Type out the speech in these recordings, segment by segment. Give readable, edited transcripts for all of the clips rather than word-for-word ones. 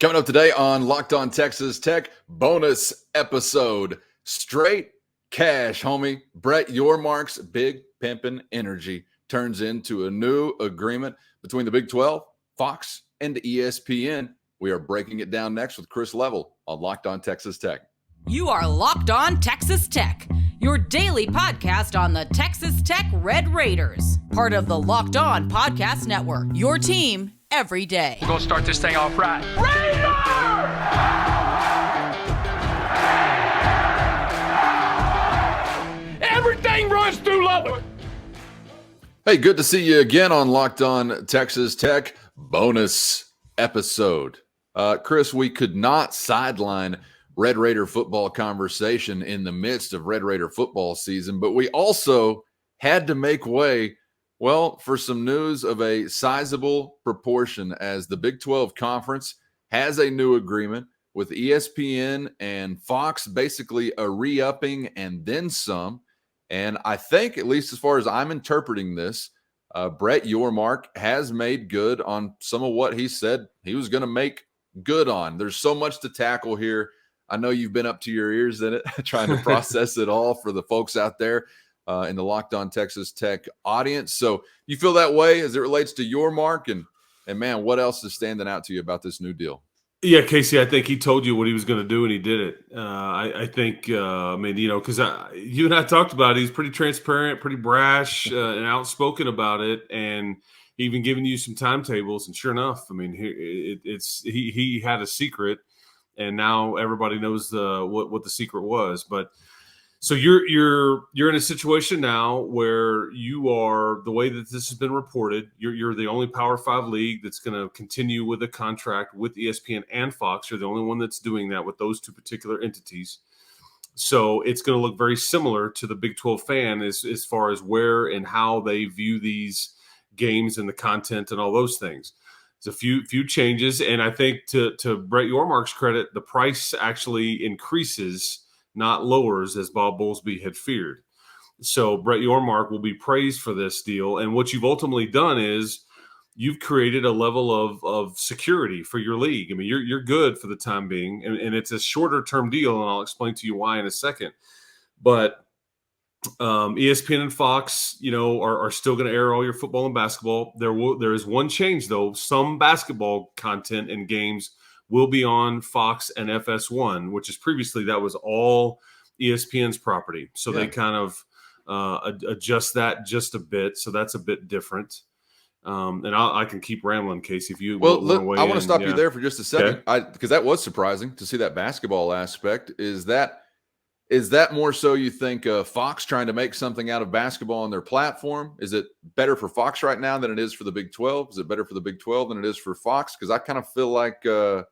Coming up today on Locked On Texas Tech, bonus episode, straight cash, homie. Brett Yormark's Big Pimpin' Energy turns into a new agreement between the Big 12, Fox, and ESPN. We are breaking it down next with Chris Level on Locked On Texas Tech. You are Locked On Texas Tech, your daily podcast on the Texas Tech Red Raiders, part of the Locked On Podcast Network, your team every day. We're going to start this thing off right. Raider! Everything runs through Lubbock. Hey, good to see you again on Locked On Texas Tech bonus episode. Chris, we could not sideline Red Raider football conversation in the midst of Red Raider football season, but we also had to make way, well, for some news of a sizable proportion as the Big 12 Conference has a new agreement with ESPN and Fox, basically a re-upping and then some. And I think, at least as far as I'm interpreting this, Brett Yormark has made good on some of what he said he was going to make good on. There's so much to tackle here. I know you've been up to your ears in it, trying to process it all for the folks out there in the Locked On Texas Tech audience. So you feel that way as it relates to Yormark, and man, what else is standing out to you about this new deal? Yeah, Casey, I think he told you what he was going to do, and he did it. I think, because you and I talked about it. He's pretty transparent, pretty brash, and outspoken about it, and even giving you some timetables. And sure enough, I mean, he had a secret, and now everybody knows what the secret was. But so you're in a situation now where you are, the way that this has been reported, you're the only Power 5 league that's going to continue with a contract with ESPN and Fox. You're the only one that's doing that with those two particular entities. So it's going to look very similar to the Big 12 fan as far as where and how they view these games and the content and all those things. There's a few changes, and I think to Brett Yormark's credit, the price actually increases, not lowers, as Bob Bowlesby had feared. So Brett Yormark will be praised for this deal. And what you've ultimately done is you've created a level of security for your league. I mean, you're good for the time being, and it's a shorter term deal, and I'll explain to you why in a second. But ESPN and Fox, are still going to air all your football and basketball. There is one change, though. Some basketball content and games will be on Fox and FS1, which is previously that was all ESPN's property. So they kind of adjust that just a bit. So that's a bit different. And I can keep rambling, Casey, if you want to stop you there for just a second, because that was surprising to see that basketball aspect. Is that more so you think Fox trying to make something out of basketball on their platform? Is it better for Fox right now than it is for the Big 12? Is it better for the Big 12 than it is for Fox? Because I kind of feel like I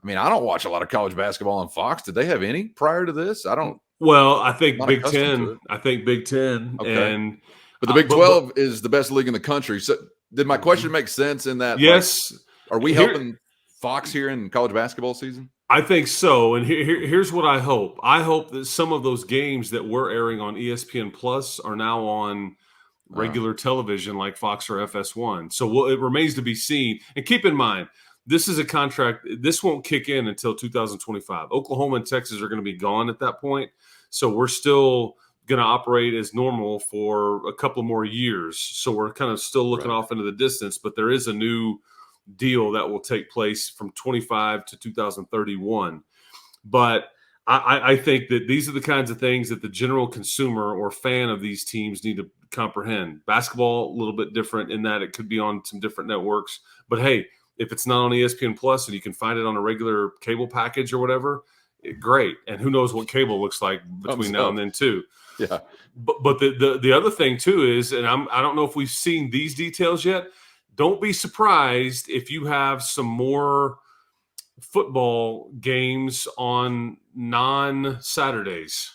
don't watch a lot of college basketball on Fox. Did they have any prior to this? I don't. Well, I think Big 10. Okay. But the Big 12 is the best league in the country. So did my question make sense in that? Yes. Are we helping Fox here in college basketball season? I think so. And here's what I hope. I hope that some of those games that we're airing on ESPN Plus are now on regular television like Fox or FS1. So it remains to be seen. And keep in mind, this is a contract. This won't kick in until 2025. Oklahoma and Texas are going to be gone at that point. So we're still going to operate as normal for a couple more years. So we're kind of still looking off into the distance, but there is a new deal that will take place from 25 to 2031. But I think that these are the kinds of things that the general consumer or fan of these teams need to comprehend. Basketball, a little bit different in that it could be on some different networks. But hey, if it's not on ESPN Plus and you can find it on a regular cable package or whatever, great. And who knows what cable looks like between now and then too. Yeah. But the other thing too is, and I don't know if we've seen these details yet, don't be surprised if you have some more football games on non-Saturdays.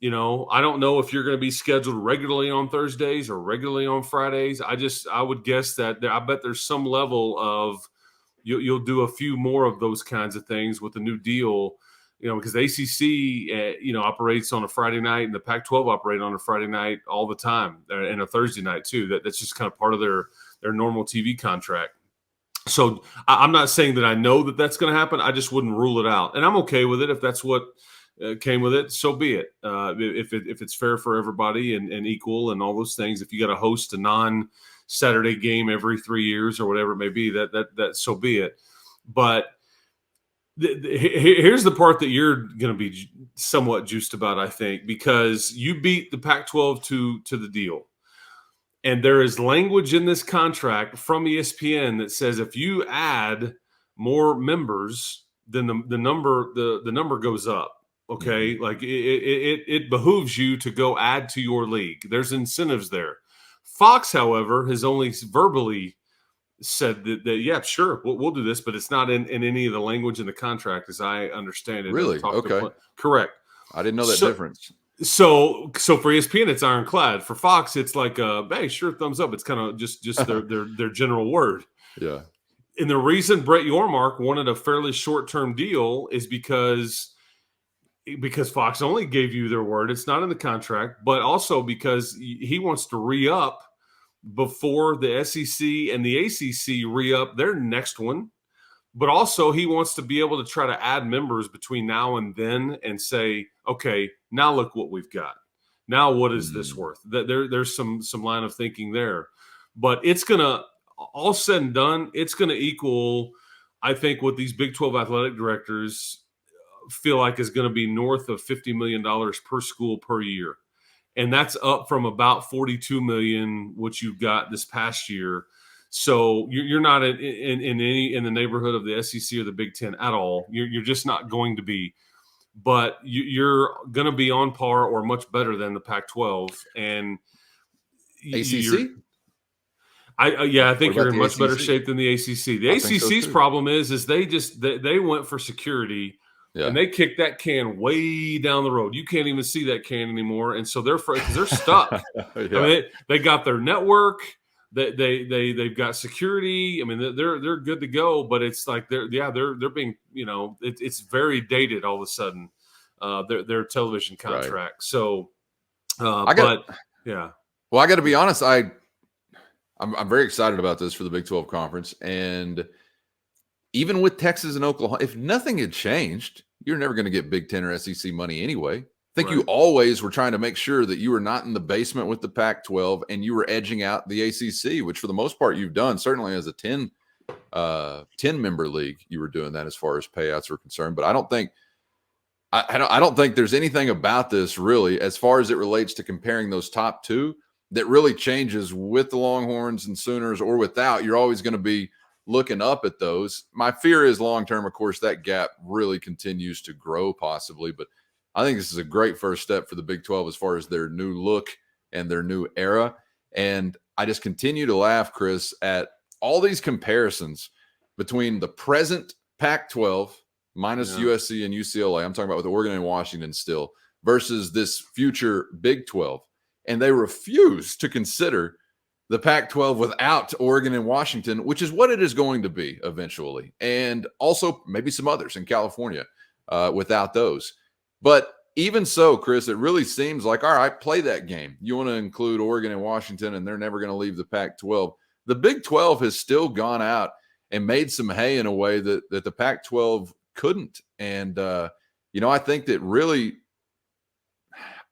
I don't know if you're going to be scheduled regularly on Thursdays or regularly on Fridays. I would guess that I bet there's some level of you'll do a few more of those kinds of things with the new deal, because the ACC, operates on a Friday night and the Pac-12 operate on a Friday night all the time and a Thursday night too. That's just kind of part of their normal TV contract. So I'm not saying that I know that that's going to happen. I just wouldn't rule it out, and I'm okay with it if that's what came with it. So be it. If it's fair for everybody and equal and all those things. If you got to host a non-Saturday game every 3 years or whatever it may be, that so be it. But here's the part that you're going to be somewhat juiced about, I think, because you beat the Pac-12 to the deal. And there is language in this contract from ESPN that says if you add more members, then the number goes up. Okay, Mm-hmm. like it behooves you to go add to your league. There's incentives there. Fox, however, has only verbally said that yeah, sure, we'll do this, but it's not in any of the language in the contract, as I understand it. Really? Okay. Correct. I didn't know that difference. So for ESPN, it's ironclad. For Fox, it's like, hey, sure, thumbs up. It's kind of just their general word. Yeah. And the reason Brett Yormark wanted a fairly short-term deal is because Fox only gave you their word. It's not in the contract, but also because he wants to re-up before the SEC and the ACC re-up their next one. But also he wants to be able to try to add members between now and then and say, okay, now look what we've got. Now what is this worth? There's some line of thinking there. But it's going to, all said and done, it's going to equal, I think, what these Big 12 athletic directors feel like is going to be north of $50 million per school per year. And that's up from about $42 million, which you got this past year. So you're not in the neighborhood of the SEC or the Big Ten at all. You're just not going to be. But you're going to be on par or much better than the Pac-12 and ACC. I think you're in much ACC? better shape than the ACC. The ACC's problem is they went for security. Yeah. And they kicked that can way down the road. You can't even see that can anymore, and so they're stuck. Yeah. I mean, they got their network. They've got security. I mean, they're good to go, but it's like they're being, it's very dated all of a sudden. Their television contract. Right. So, Well, I got to be honest. I'm very excited about this for the Big 12 conference, and even with Texas and Oklahoma, if nothing had changed, you're never going to get Big 10 or SEC money anyway. I think you always were trying to make sure that you were not in the basement with the Pac-12 and you were edging out the ACC, which for the most part you've done. Certainly as a 10-member league, you were doing that as far as payouts are concerned. But I don't think there's anything about this really, as far as it relates to comparing those top two, that really changes with the Longhorns and Sooners or without. You're always going to be looking up at those. My fear is long-term, of course, that gap really continues to grow possibly, but I think this is a great first step for the Big 12 as far as their new look and their new era. And I just continue to laugh, Chris, at all these comparisons between the present Pac-12 minus USC and UCLA. I'm talking about with Oregon and Washington still versus this future Big 12. And they refuse to consider the Pac-12 without Oregon and Washington, which is what it is going to be eventually. And also maybe some others in California without those. But even so, Chris, it really seems like, all right, play that game. You want to include Oregon and Washington, and they're never going to leave the Pac-12. The Big 12 has still gone out and made some hay in a way that the Pac-12 couldn't. And, I think that really –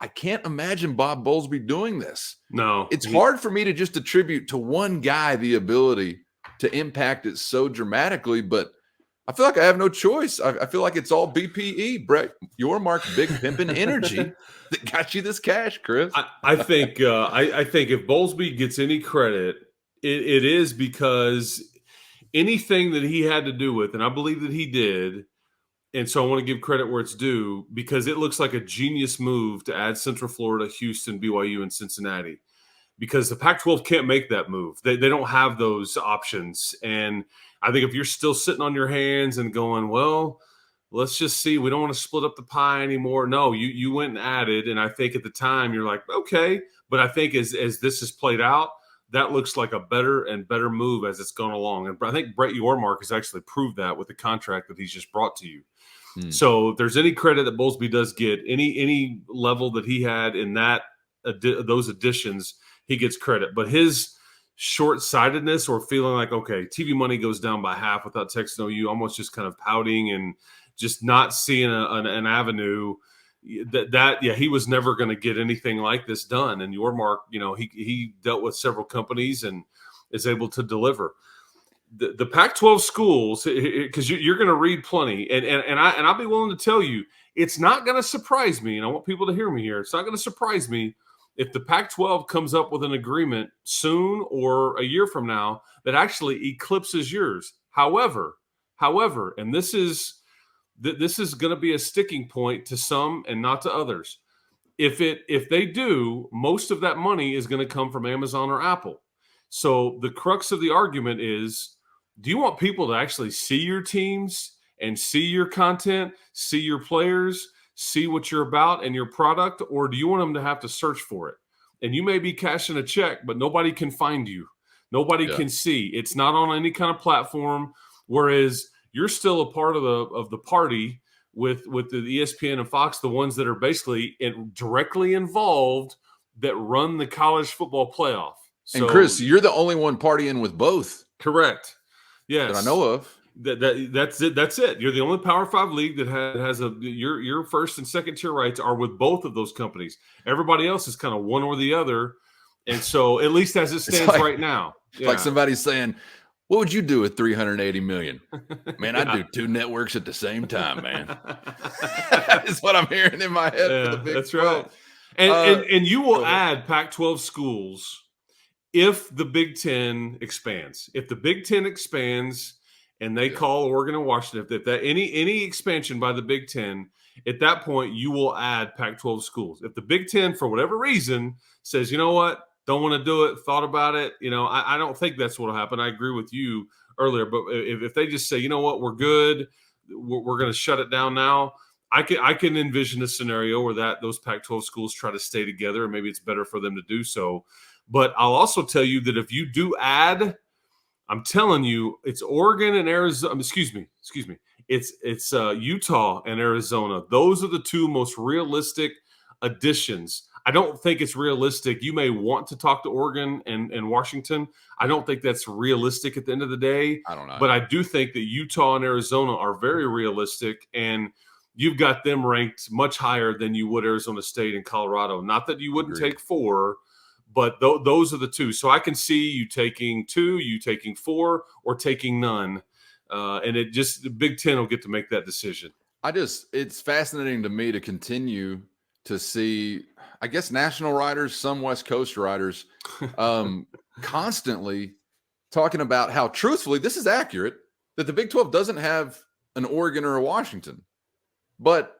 I can't imagine Bob Bowlesby doing this. No. It's hard for me to just attribute to one guy the ability to impact it so dramatically, but I feel like I have no choice. I feel like it's all BPE, Brett Yormark, big pimpin' energy that got you this cash, Chris. I think if Bowlesby gets any credit, it is because anything that he had to do with, and I believe that he did, and so I want to give credit where it's due because it looks like a genius move to add Central Florida, Houston, BYU, and Cincinnati because the Pac-12 can't make that move. They don't have those options. And I think if you're still sitting on your hands and going, well, let's just see, we don't want to split up the pie anymore. No, you went and added. And I think at the time you're like, okay. But I think as this has played out, that looks like a better and better move as it's gone along. And I think Brett Yormark has actually proved that with the contract that he's just brought to you. So if there's any credit that Bowlesby does get, any level that he had in that those additions, he gets credit. But his short-sightedness or feeling like, okay, TV money goes down by half without Texas OU, almost just kind of pouting and just not seeing an avenue that he was never going to get anything like this done. And Yormark, he dealt with several companies and is able to deliver. The Pac-12 schools, because you're going to read plenty, and I'll be willing to tell you, it's not going to surprise me, and I want people to hear me here. It's not going to surprise me if the Pac-12 comes up with an agreement soon or a year from now that actually eclipses yours. However, and this is going to be a sticking point to some and not to others. If they do, most of that money is going to come from Amazon or Apple. So the crux of the argument is, do you want people to actually see your teams and see your content, see your players, see what you're about and your product, or do you want them to have to search for it? And you may be cashing a check, but nobody can find you. Nobody can see. It's not on any kind of platform, whereas you're still a part of the party with the ESPN and Fox, the ones that are basically directly involved that run the college football playoff. So, and Chris, you're the only one partying with both. Correct. Yes. That I know of. That's it. That's it. You're the only Power 5 league that has your first and second tier rights are with both of those companies. Everybody else is kind of one or the other. And so at least as it stands right now. It's like somebody's saying, what would you do with $380 million? Man, I'd do two networks at the same time, man. That's what I'm hearing in my head. Yeah, for the Big that's 12. Right. And you will add Pac-12 schools if the Big Ten expands. If the Big Ten expands and they call Oregon and Washington, if that any expansion by the Big Ten, at that point you will add Pac-12 schools. If the Big Ten, for whatever reason, says, you know what, don't want to do it, thought about it, I don't think that's what will happen. I agree with you earlier, but if they just say, you know what, we're good, we're going to shut it down now, I can envision a scenario where those Pac-12 schools try to stay together, and maybe it's better for them to do so. But I'll also tell you that if you do add, I'm telling you, it's Oregon and Arizona. Excuse me. It's Utah and Arizona. Those are the two most realistic additions. I don't think it's realistic. You may want to talk to Oregon and Washington. I don't think that's realistic at the end of the day. I don't know. But I do think that Utah and Arizona are very realistic, and you've got them ranked much higher than you would Arizona State and Colorado. Not that you wouldn't take 4, but those are the two. So I can see you taking 2, you taking 4, or taking none. And the Big Ten will get to make that decision. It's fascinating to me to continue to see, I guess, national writers, some West Coast writers, constantly talking about how, truthfully, this is accurate, that the Big 12 doesn't have an Oregon or a Washington. But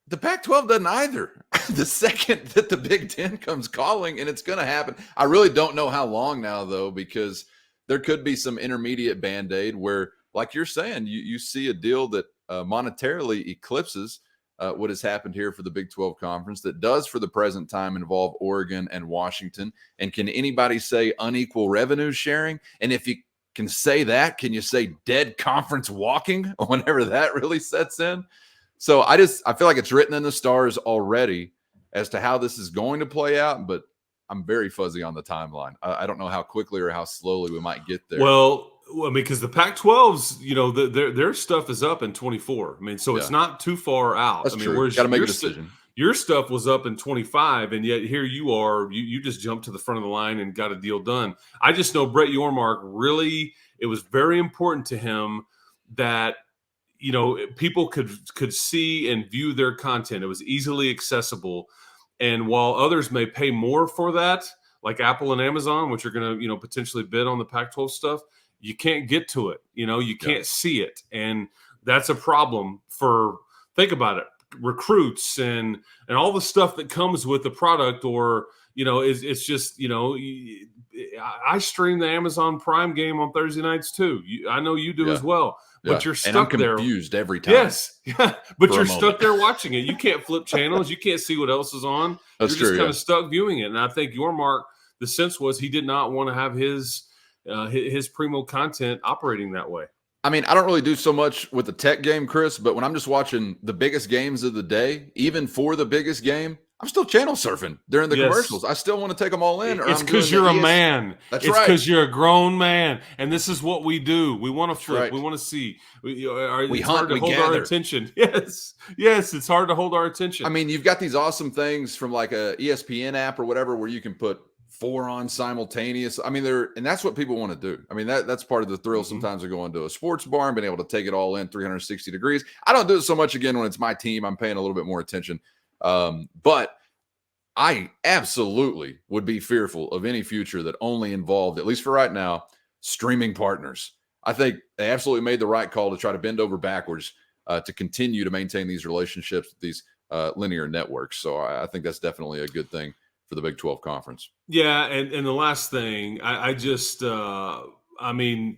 the Pac-12 doesn't either. The second that the Big Ten comes calling, and it's going to happen. I really don't know how long now, though, because there could be some intermediate Band-Aid where, like you're saying, you see a deal that monetarily eclipses what has happened here for the Big 12 Conference that does, for the present time, involve Oregon and Washington. And can anybody say unequal revenue sharing? And if you can say that, can you say dead conference walking whenever that really sets in? So I feel like it's written in the stars already as to how this is going to play out, but I'm very fuzzy on the timeline. I don't know how quickly or how slowly we might get there. Well, because the Pac-12's, their stuff is up in 24. I mean, so it's not too far out. That's true. Got to make a decision. Your stuff was up in 25, and yet here you are. You just jumped to the front of the line and got a deal done. I just know Brett Yormark really. It was very important to him that people could see and view their content. It was easily accessible. And while others may pay more for that, like Apple and Amazon, which are going to, potentially bid on the Pac-12 stuff, you can't get to it. You can't see it. And that's a problem think about it, recruits and all the stuff that comes with the product, or, it's just, I stream the Amazon Prime game on Thursday nights too. I know you do as well. But you're stuck there. And I'm confused every time. Yes. But you're stuck there watching it. You can't flip channels. You can't see what else is on. That's you're just kind of stuck viewing it. And I think Yormark, the sense was he did not want to have his Primo content operating that way. I mean, I don't really do so much with the tech game, Chris, but when I'm just watching the biggest games of the day, even for the biggest game, I'm still channel surfing during the Yes. commercials. I still want to take them all in. It's because you're a man. That's it's right. because you're a grown man, and this is what we do. We want to flip. Right. We want to see. We it's hunt, hard to we hold gather. our attention. Yes, it's hard to hold our attention. I mean, you've got these awesome things from like a ESPN app or whatever where you can put 4 on simultaneous. I mean, and that's what people want to do. I mean, that's part of the thrill sometimes of going to a sports bar and being able to take it all in 360 degrees. I don't do it so much again when it's my team. I'm paying a little bit more attention. But I absolutely would be fearful of any future that only involved, at least for right now, streaming partners. I think they absolutely made the right call to try to bend over backwards to continue to maintain these relationships with these linear networks. So I think that's definitely a good thing for the Big 12 Conference. Yeah, and the last thing, I mean,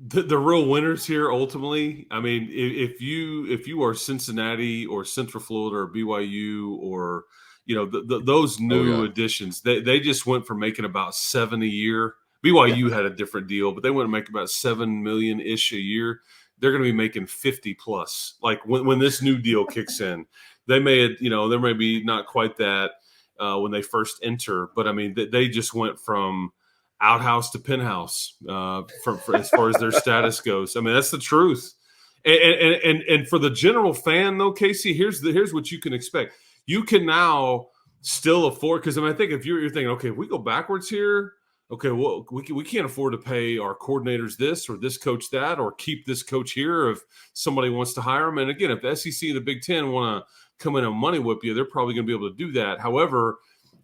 the real winners here ultimately. I mean, if you are Cincinnati or Central Florida or BYU or those new additions, they just went from making about 7 a year. BYU had a different deal, but they went to make about 7 million ish a year. They're going to be making 50 plus. Like when this new deal kicks in, they may, there may be not quite that when they first enter, but I mean, they just went from outhouse to penthouse for as far as their status goes. I mean, that's the truth. And for the general fan, though, Casey, here's what you can expect. You can now still afford, because I mean, I think if you're thinking, okay, if we go backwards here, okay, well, we can't afford to pay our coordinators this or this coach that, or keep this coach here if somebody wants to hire him. And again, if the SEC and the Big Ten want to come in and money whip you, they're probably going to be able to do that. However,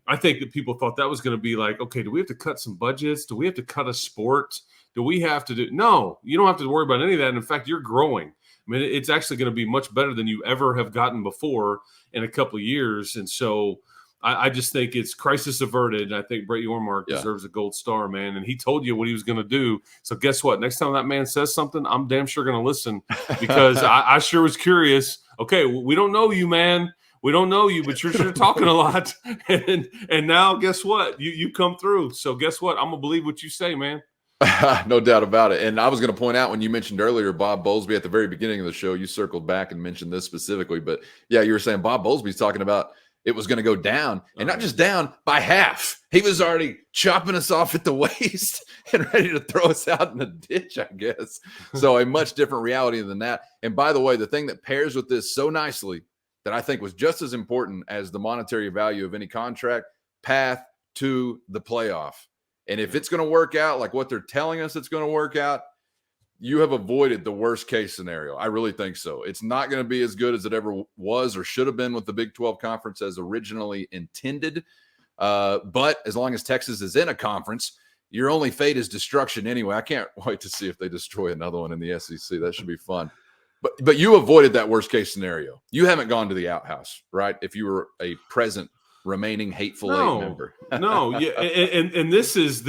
I think that people thought that was going to be like, okay, do we have to cut some budgets? Do we have to cut a sport? Do we have to do? No, you don't have to worry about any of that. And in fact, you're growing. I mean, it's actually going to be much better than you ever have gotten before in a couple of years. And so I just think it's crisis averted. And I think Brett Yormark deserves a gold star, man. And he told you what he was going to do. So guess what? Next time that man says something, I'm damn sure going to listen, because I sure was curious. Okay, we don't know you, man. We don't know you, but you're sure talking a lot. And now guess what? You come through. So guess what? I'm going to believe what you say, man. No doubt about it. And I was going to point out, when you mentioned earlier Bob Bowlesby at the very beginning of the show, you circled back and mentioned this specifically. But yeah, you were saying Bob Bowlesby's talking about it was going to go down, and not just down, by half. He was already chopping us off at the waist and ready to throw us out in the ditch, I guess. So a much different reality than that. And by the way, the thing that pairs with this so nicely that I think was just as important as the monetary value of any contract, path to the playoff. And if it's going to work out like what they're telling us it's going to work out, you have avoided the worst case scenario. I really think so. It's not going to be as good as it ever was or should have been with the Big 12 Conference as originally intended. But as long as Texas is in a conference, your only fate is destruction anyway. I can't wait to see if they destroy another one in the SEC. That should be fun. But you avoided that worst case scenario. You haven't gone to the outhouse, right? If you were a present remaining hateful eight member. No, yeah, and this is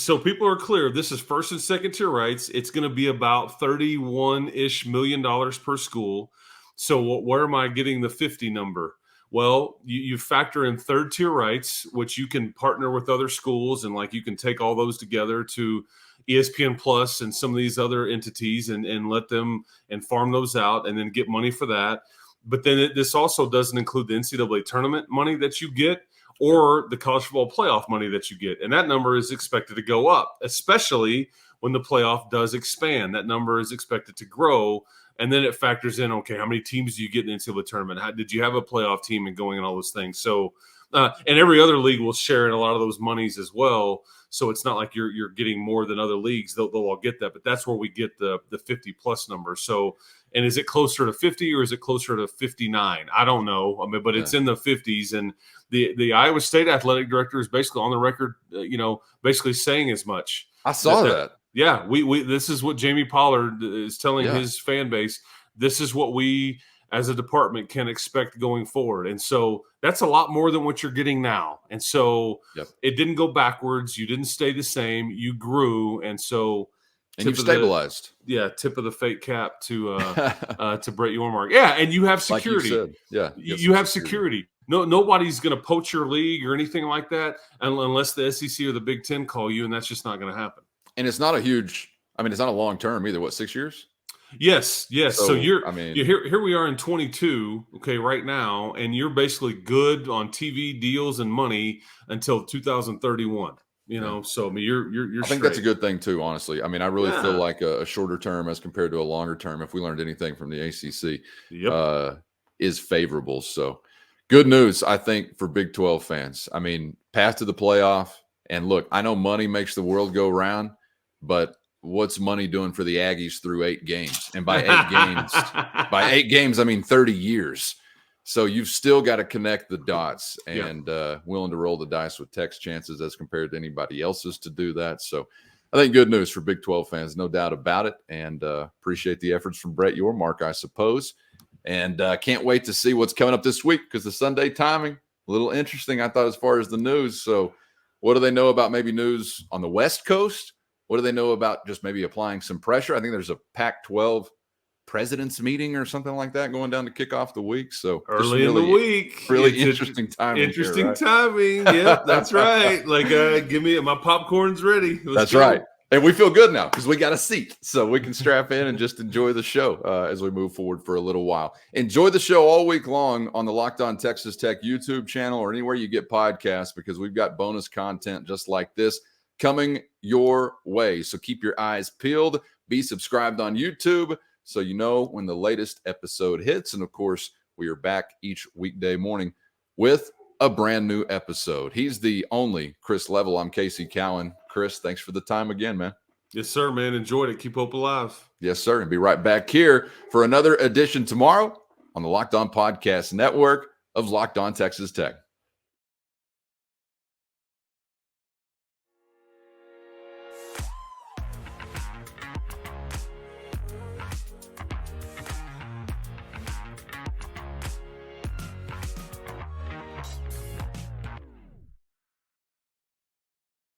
so people are clear. This is first and second tier rights. It's going to be about $31-ish million per school. So where am I getting the 50 number? Well, you factor in third tier rights, which you can partner with other schools, and like you can take all those together to ESPN Plus and some of these other entities and let them and farm those out and then get money for that. But then this also doesn't include the NCAA tournament money that you get or the college football playoff money that you get. And that number is expected to go up, especially when the playoff does expand. That number is expected to grow. And then it factors in, okay, how many teams do you get in the NCAA tournament? How, did you have a playoff team and going and all those things? So, and every other league will share in a lot of those monies as well. So it's not like you're getting more than other leagues. They'll all get that. But that's where we get the 50-plus number. So, and is it closer to 50 or is it closer to 59? I don't know. I mean, but it's in the 50s. And the Iowa State athletic director is basically on the record, basically saying as much. I saw that. Yeah, we this is what Jamie Pollard is telling his fan base. This is what we as a department can expect going forward. And so that's a lot more than what you're getting now. And so it didn't go backwards. You didn't stay the same. You grew. And so you've stabilized. Tip of the fate cap to Brett Yormark. Yeah, and you have security. Like you said. You have security. No, nobody's going to poach your league or anything like that unless the SEC or the Big Ten call you, and that's just not going to happen. And it's not a huge – I mean, it's not a long term either. What, 6 years? Yes. So you're here we are in 22, okay, right now, and you're basically good on TV deals and money until 2031. So I mean, you're I think that's a good thing too, honestly. I mean, I really feel like a shorter term as compared to a longer term, if we learned anything from the ACC, is favorable. So good news, I think, for Big 12 fans. I mean, path to the playoff. And look, I know money makes the world go round, but what's money doing for the Aggies through 8 games? And by 8 games, I mean 30 years. So you've still got to connect the dots and willing to roll the dice with Tech's chances as compared to anybody else's to do that. So I think good news for Big 12 fans, no doubt about it. And appreciate the efforts from Brett Yormark, I suppose. And can't wait to see what's coming up this week because the Sunday timing, a little interesting, I thought, as far as the news. So what do they know about maybe news on the West Coast? What do they know about just maybe applying some pressure? I think there's a Pac-12 president's meeting or something like that going down to kick off the week. So early in the week, really interesting timing. Interesting timing. Yep, that's right. Like, give me my popcorn's ready. That's right. And we feel good now because we got a seat, so we can strap in and just enjoy the show as we move forward for a little while. Enjoy the show all week long on the Locked On Texas Tech YouTube channel or anywhere you get podcasts because we've got bonus content just like this coming your way. So keep your eyes peeled. Be subscribed on YouTube so you know when the latest episode hits. And, of course, we are back each weekday morning with a brand new episode. He's the only Chris Level. I'm Casey Cowan. Chris, thanks for the time again, man. Yes, sir, man. Enjoyed it. Keep hope alive. Yes, sir. And be right back here for another edition tomorrow on the Locked On Podcast Network of Locked On Texas Tech.